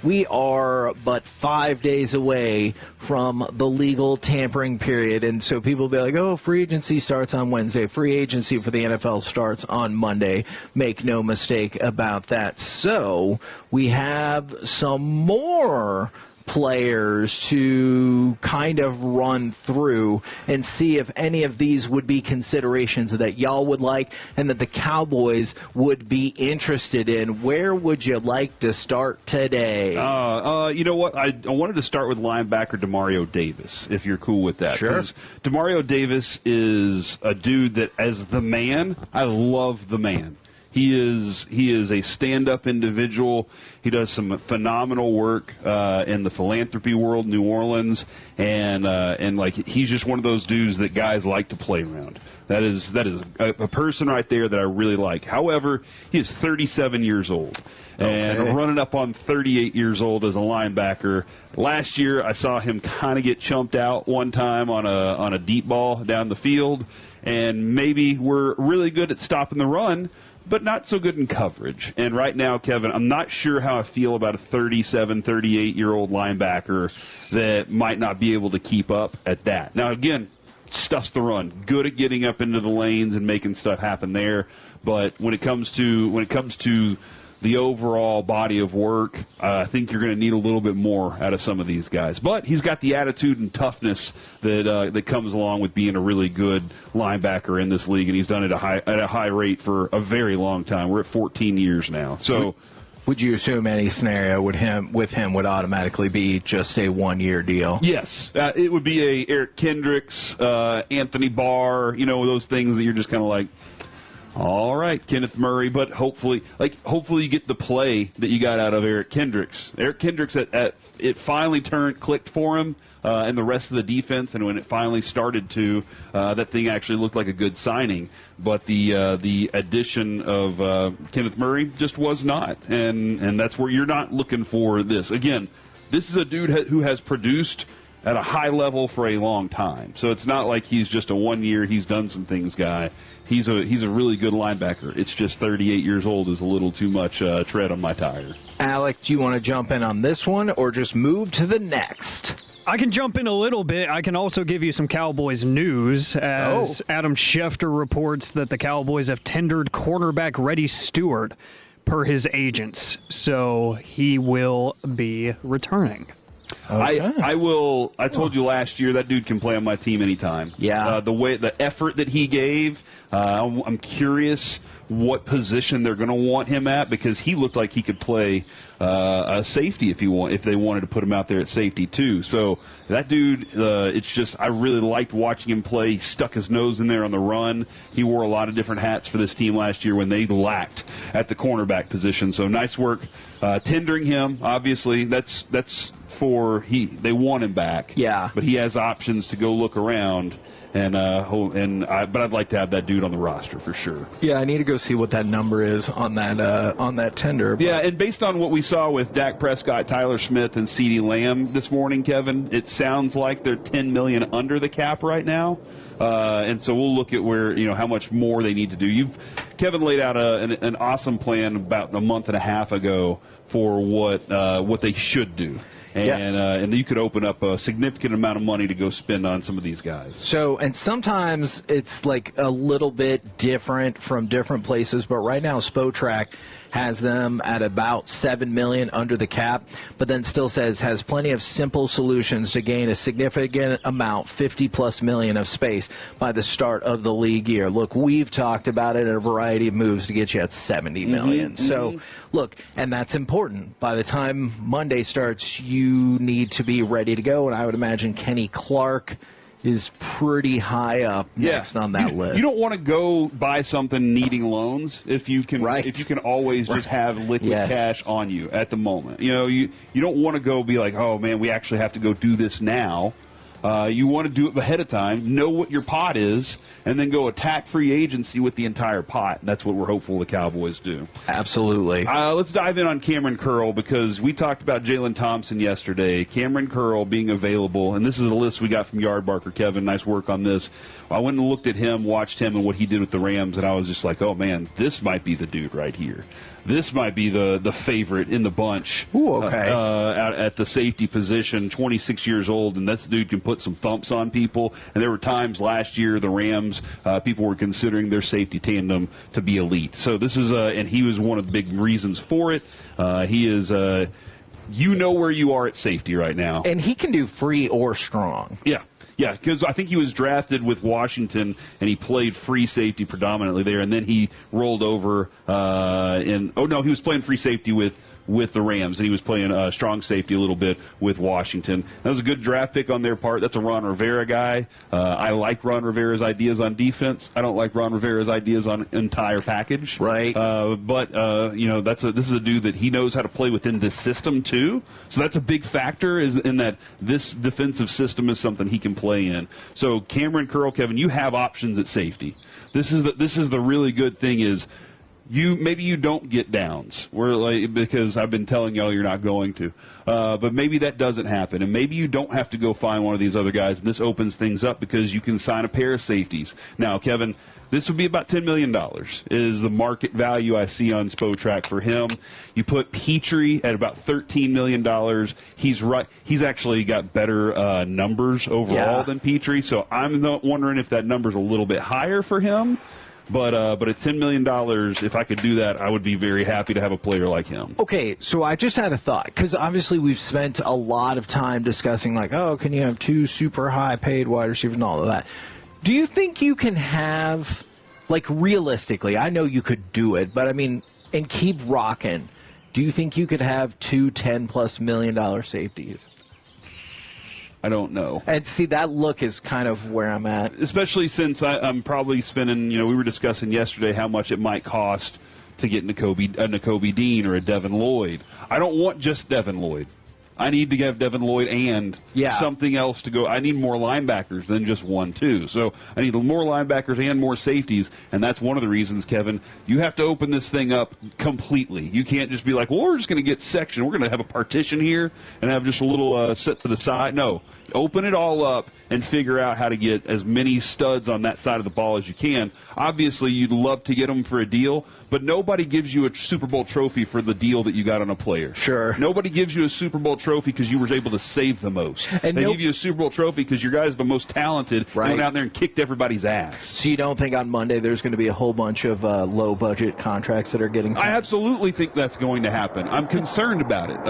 we are but 5 days away from the legal tampering period. And so people will be like, oh, free agency starts on Wednesday. Free agency for the NFL starts on Monday. Make no mistake about that. So we have some more players to kind of run through and see if any of these would be considerations that y'all would like and that the Cowboys would be interested in. Where would you like to start today? You know what? I wanted to start with linebacker DeMario Davis, if you're cool with that. Sure. DeMario Davis is a dude that, as the man, I love the man. He is a stand-up individual. He does some phenomenal work in the philanthropy world, New Orleans, and like he's just one of those dudes that guys like to play around. That is a person right there that I really like. However, he is 37 years old and running up on 38 years old as a linebacker. Last year, I saw him kind of get chumped out one time on a deep ball down the field, and maybe we're really good at stopping the run, but not so good in coverage. And right now, Kevin, I'm not sure how I feel about a 37, 38-year-old linebacker that might not be able to keep up at that. Now, again, stuffs the run, good at getting up into the lanes and making stuff happen there. But when it comes to the overall body of work, I think you're going to need a little bit more out of some of these guys. But he's got the attitude and toughness that comes along with being a really good linebacker in this league, and he's done it at a high rate for a very long time. We're at 14 years now. So, would you assume any scenario with him would automatically be just a one-year deal? Yes, it would be a Eric Kendricks, Anthony Barr, those things that you're just kind of like, all right, Kenneth Murray, but hopefully you get the play that you got out of Eric Kendricks. Eric Kendricks, it finally clicked for him and the rest of the defense, and when it finally started to, that thing actually looked like a good signing. But the addition of Kenneth Murray just was not, and that's where you're not looking for this. Again, this is a dude who has produced at a high level for a long time. So it's not like he's just a 1 year, he's done some things guy. He's a really good linebacker. It's just 38 years old is a little too much tread on my tire. Alec, do you want to jump in on this one or just move to the next? I can jump in a little bit. I can also give you some Cowboys news, as Adam Schefter reports that the Cowboys have tendered cornerback Reddy Stewart per his agents. So he will be returning. Okay. I told you last year that dude can play on my team anytime. Yeah. The effort that he gave, I'm curious what position they're going to want him at, because he looked like he could play a safety if they wanted to put him out there at safety too. So that dude, it's just I really liked watching him play. He stuck his nose in there on the run. He wore a lot of different hats for this team last year when they lacked at the cornerback position. So nice work tendering him. Obviously, that's they want him back. Yeah. But he has options to go look around. But I'd like to have that dude on the roster for sure. Yeah, I need to go see what that number is on that tender. Yeah, and based on what we saw with Dak Prescott, Tyler Smith, and CeeDee Lamb this morning, Kevin, it sounds like they're $10 million under the cap right now. And so we'll look at how much more they need to do. Kevin laid out an awesome plan about a month and a half ago for what they should do. And you could open up a significant amount of money to go spend on some of these guys. So, and sometimes it's like a little bit different from different places, but right now Spotrac has them at about $7 million under the cap, but then still says has plenty of simple solutions to gain a significant amount, $50+ million of space by the start of the league year. Look, we've talked about it in a variety of moves to get you at $70 million. So, look, and that's important. By the time Monday starts, you need to be ready to go, and I would imagine Kenny Clark is pretty high up next on that list. You don't want to go buy something needing loans if you can always just have liquid cash on you at the moment. You don't want to go be like, oh man, we actually have to go do this now. You want to do it ahead of time, know what your pot is, and then go attack free agency with the entire pot. And that's what we're hopeful the Cowboys do. Absolutely. Let's dive in on Kamren Curl, because we talked about Jalen Thompson yesterday. Kamren Curl being available, and this is a list we got from Yardbarker. Kevin, nice work on this. I went and looked at him, watched him and what he did with the Rams, and I was just like, oh, man, this might be the dude right here. This might be the favorite in the bunch. Ooh, okay. At the safety position, 26 years old, and this dude can put some thumps on people. And there were times last year the Rams, people were considering their safety tandem to be elite. So this is, and he was one of the big reasons for it. He is, you know where you are at safety right now. And he can do free or strong. Yeah. Yeah, because I think he was drafted with Washington, and he played free safety predominantly there, and then he rolled over he was playing free safety with the Rams, and he was playing strong safety a little bit with Washington. That was a good draft pick on their part. That's a Ron Rivera guy. I like Ron Rivera's ideas on defense. I don't like Ron Rivera's ideas on entire package. Right. But this is a dude that he knows how to play within this system too. So that's a big factor, is in that this defensive system is something he can play in. So Kamren Curl, Kevin, you have options at safety. This is the really good thing is, maybe you don't get downs, because I've been telling y'all you're not going to. But maybe that doesn't happen, and maybe you don't have to go find one of these other guys. And this opens things up because you can sign a pair of safeties. Now, Kevin, this would be about $10 million is the market value I see on Spotrac for him. You put Petrie at about $13 million. He's right. He's actually got better numbers overall than Petrie, so I'm wondering if that number's a little bit higher for him. But at $10 million, if I could do that, I would be very happy to have a player like him. Okay, so I just had a thought, because obviously we've spent a lot of time discussing, can you have two super high-paid wide receivers and all of that. Do you think you can have, realistically, I know you could do it, but, and keep rocking, do you think you could have two $10+ million safeties? I don't know. And see, that look is kind of where I'm at. Especially since I'm probably spending, we were discussing yesterday how much it might cost to get Nakobe Dean or a Devin Lloyd. I don't want just Devin Lloyd. I need to have Devin Lloyd and something else to go. I need more linebackers than just 1, 2. So I need more linebackers and more safeties, and that's one of the reasons, Kevin, you have to open this thing up completely. You can't just be like, well, we're just going to get section. We're going to have a partition here and have just a little set to the side. No, open it all up and figure out how to get as many studs on that side of the ball as you can. Obviously, you'd love to get them for a deal, but nobody gives you a Super Bowl trophy for the deal that you got on a player. Sure. Nobody gives you a Super Bowl trophy because you were able to save the most. And they give you a Super Bowl trophy because your guy's the most talented and went out there and kicked everybody's ass. So you don't think on Monday there's going to be a whole bunch of low-budget contracts that are getting signed? I absolutely think that's going to happen. I'm concerned about it.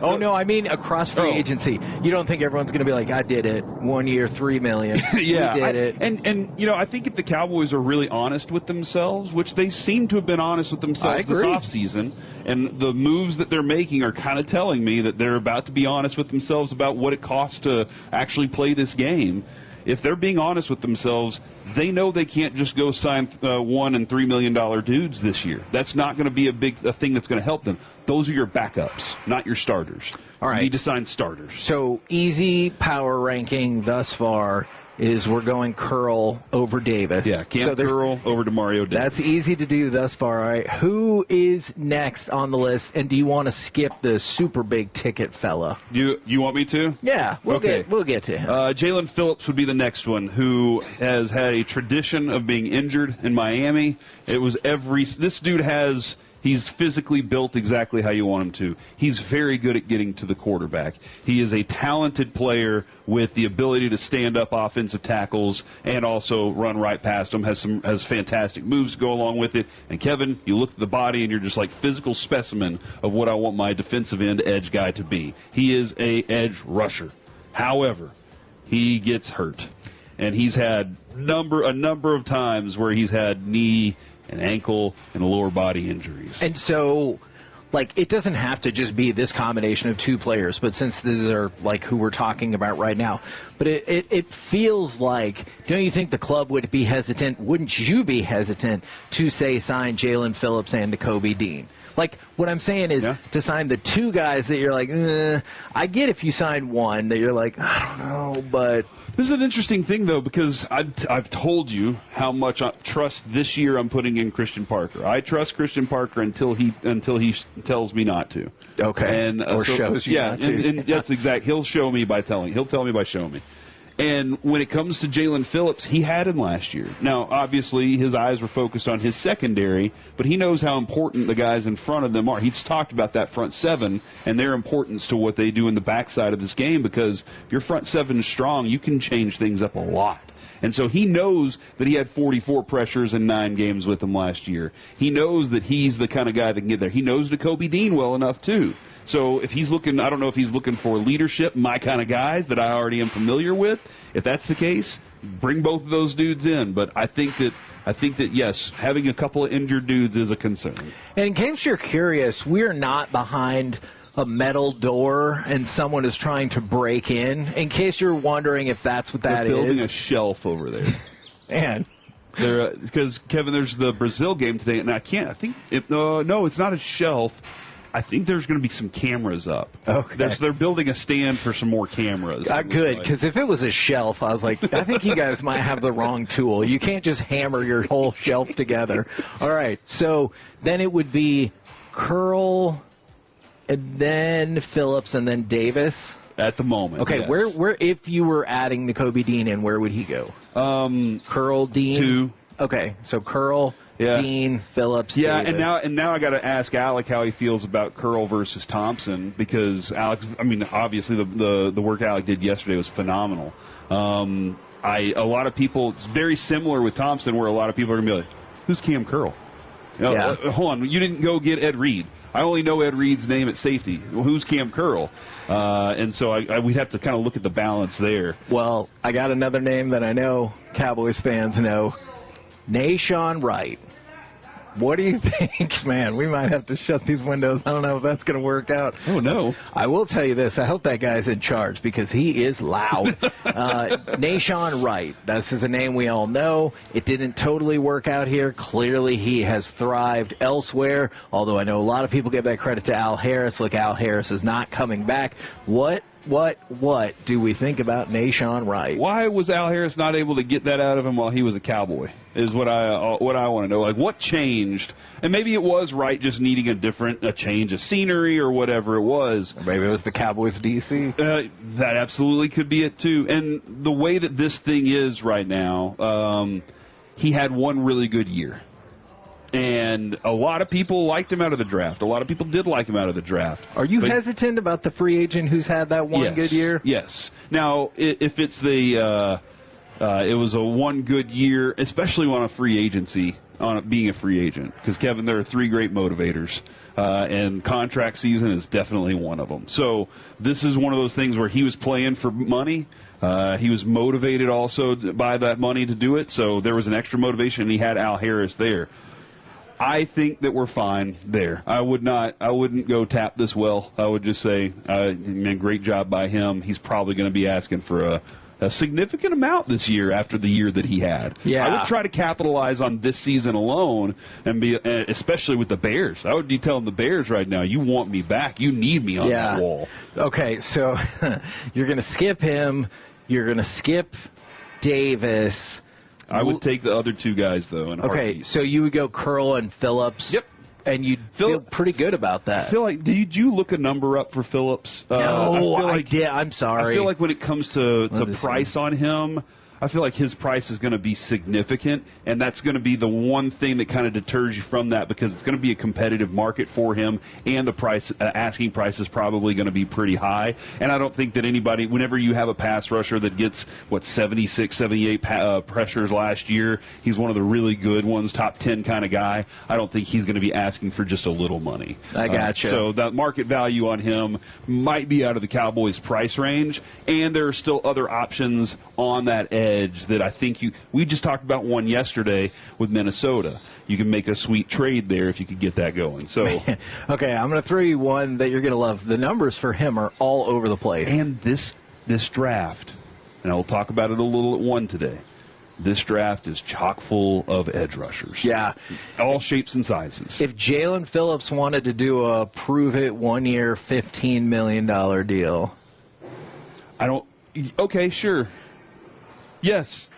Oh, no, I mean across free agency. You don't think everyone's going to be like, I did it. 1 year, $3 million. Yeah. We did it. And I think if the Cowboys are really honest with themselves, which they seem to have been honest with themselves this offseason, and the moves that they're making are kind of telling me that they're about to be honest with themselves about what it costs to actually play this game. If they're being honest with themselves, they know they can't just go sign $1 and $3 million dudes this year. That's not going to be a thing that's going to help them. Those are your backups, not your starters. All right. You need to sign starters. So easy power ranking thus far is we're going Curl over Davis. Yeah, Curl over DeMario Davis. That's easy to do thus far. All right, who is next on the list, and do you want to skip the super big ticket fella? You want me to? Yeah, we'll get to him. Jaelan Phillips would be the next one, who has had a tradition of being injured in Miami. This dude has. He's physically built exactly how you want him to. He's very good at getting to the quarterback. He is a talented player with the ability to stand up offensive tackles and also run right past them. Has fantastic moves to go along with it. And Kevin, you look at the body and you're just like physical specimen of what I want my defensive end edge guy to be. He is a edge rusher. However, he gets hurt, and he's had a number of times where he's had knee and ankle and lower body injuries. And so, it doesn't have to just be this combination of two players, but since these are, who we're talking about right now, but it feels like, don't you think the club would be hesitant, wouldn't you be hesitant to, say, sign Jaelan Phillips and Nakobe Dean? Like, what I'm saying is to sign the two guys that you're like, I get if you sign one that you're like, I don't know, but... This is an interesting thing, though, because I've told you how much trust this year I'm putting in Christian Parker. I trust Christian Parker until he tells me not to. Okay. And or shows you not to. And that's exact. He'll show me by telling. He'll tell me by showing me. And when it comes to Jaelan Phillips, he had him last year. Now, obviously, his eyes were focused on his secondary, but he knows how important the guys in front of them are. He's talked about that front seven and their importance to what they do in the backside of this game, because if your front seven is strong, you can change things up a lot. And so he knows that he had 44 pressures in 9 games with him last year. He knows that he's the kind of guy that can get there. He knows Nakobe Dean well enough, too. So if he's looking, I don't know if he's looking for leadership, my kind of guys that I already am familiar with. If that's the case, bring both of those dudes in. But I think that yes, having a couple of injured dudes is a concern. And in case you're curious, we're not behind a metal door and someone is trying to break in. In case you're wondering if that's what that is. They're building a shelf over there. Man. Because, Kevin, there's the Brazil game today, and no, it's not a shelf. I think there's going to be some cameras up. Okay. They're building a stand for some more cameras. Good, because if it was a shelf, I was like, I think you guys might have the wrong tool. You can't just hammer your whole shelf together. All right, so then it would be Curl, and then Phillips, and then Davis. At the moment. Okay, yes. where if you were adding Nakobe Dean in, where would he go? Curl, Dean. 2. Okay, so Curl. Yeah. Dean, Phillips, yeah, Davis. and now I got to ask Alec how he feels about Curl versus Thompson, because Alex, I mean, obviously the work Alec did yesterday was phenomenal. A lot of people, it's very similar with Thompson, where a lot of people are going to be like, "Who's Cam Curl?" Hold on, you didn't go get Ed Reed. I only know Ed Reed's name at safety. Well, who's Cam Curl? And so we'd have to kind of look at the balance there. Well, I got another name that I know Cowboys fans know, Nahshon Wright. What do you think, man? We might have to shut these windows. I don't know if that's going to work out. Oh, no. I will tell you this. I hope that guy's in charge, because he is loud. Nahshon Wright. This is a name we all know. It didn't totally work out here. Clearly, he has thrived elsewhere, although I know a lot of people give that credit to Al Harris. Look, Al Harris is not coming back. What do we think about Nahshon Wright? Why was Al Harris not able to get that out of him while he was a Cowboy? Is what I want to know. Like, what changed? And maybe it was Wright just needing a change of scenery or whatever it was. Or maybe it was the Cowboys DC. That absolutely could be it too. And the way that this thing is right now, he had one really good year. And a lot of people liked him out of the draft. A lot of people did like him out of the draft. Are you hesitant about the free agent who's had that one good year? Yes. Now, if it's it was a one good year, especially on a free agency, on being a free agent, because, Kevin, there are 3 great motivators, and contract season is definitely one of them. So this is one of those things where he was playing for money. He was motivated also by that money to do it, so there was an extra motivation, and he had Al Harris there. I think that we're fine there. I wouldn't go tap this well. I would just say, man, great job by him. He's probably going to be asking for a significant amount this year after the year that he had. Yeah. I would try to capitalize on this season alone, and especially with the Bears. I would be telling the Bears right now, you want me back. You need me on that wall. Okay, so you're going to skip him. You're going to skip Davis. I would take the other 2 guys, though. Okay, so you would go Curl and Phillips. Yep. And you'd feel pretty good about that. I feel like, did you look a number up for Phillips? No, I did. I'm sorry. I feel like when it comes to price on him, I feel like his price is going to be significant, and that's going to be the one thing that kind of deters you from that, because it's going to be a competitive market for him, and the asking price is probably going to be pretty high. And I don't think that anybody, whenever you have a pass rusher that gets, 76, 78 pressures last year, he's one of the really good ones, top 10 kind of guy, I don't think he's going to be asking for just a little money. I gotcha. So that market value on him might be out of the Cowboys' price range, and there are still other options on that edge that I think we just talked about one yesterday with Minnesota. You can make a sweet trade there if you could get that going. So, okay, I'm going to throw you one that you're going to love. The numbers for him are all over the place. And this draft, and I will talk about it a little at 1 today, this draft is chock full of edge rushers. Yeah. All shapes and sizes. If Jaelan Phillips wanted to do a prove-it 1-year, $15 million deal. Okay, sure. Yes.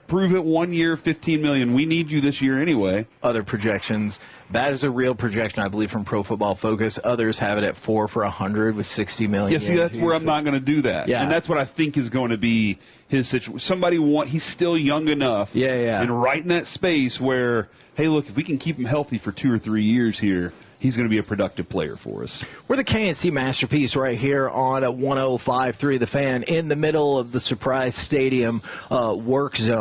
Prove it 1 year, $15 million. We need you this year anyway. Other projections. That is a real projection, I believe, from Pro Football Focus. Others have it at 4 for $100 with $60 million. Yeah, see, that's where I'm not going to do that. Yeah. And that's what I think is going to be his situation. He's still young enough. Yeah. And right in that space where, hey, look, if we can keep him healthy for 2 or 3 years here, he's going to be a productive player for us. We're the K&C Masterpiece right here on 105.3 The Fan in the middle of the Surprise Stadium work zone.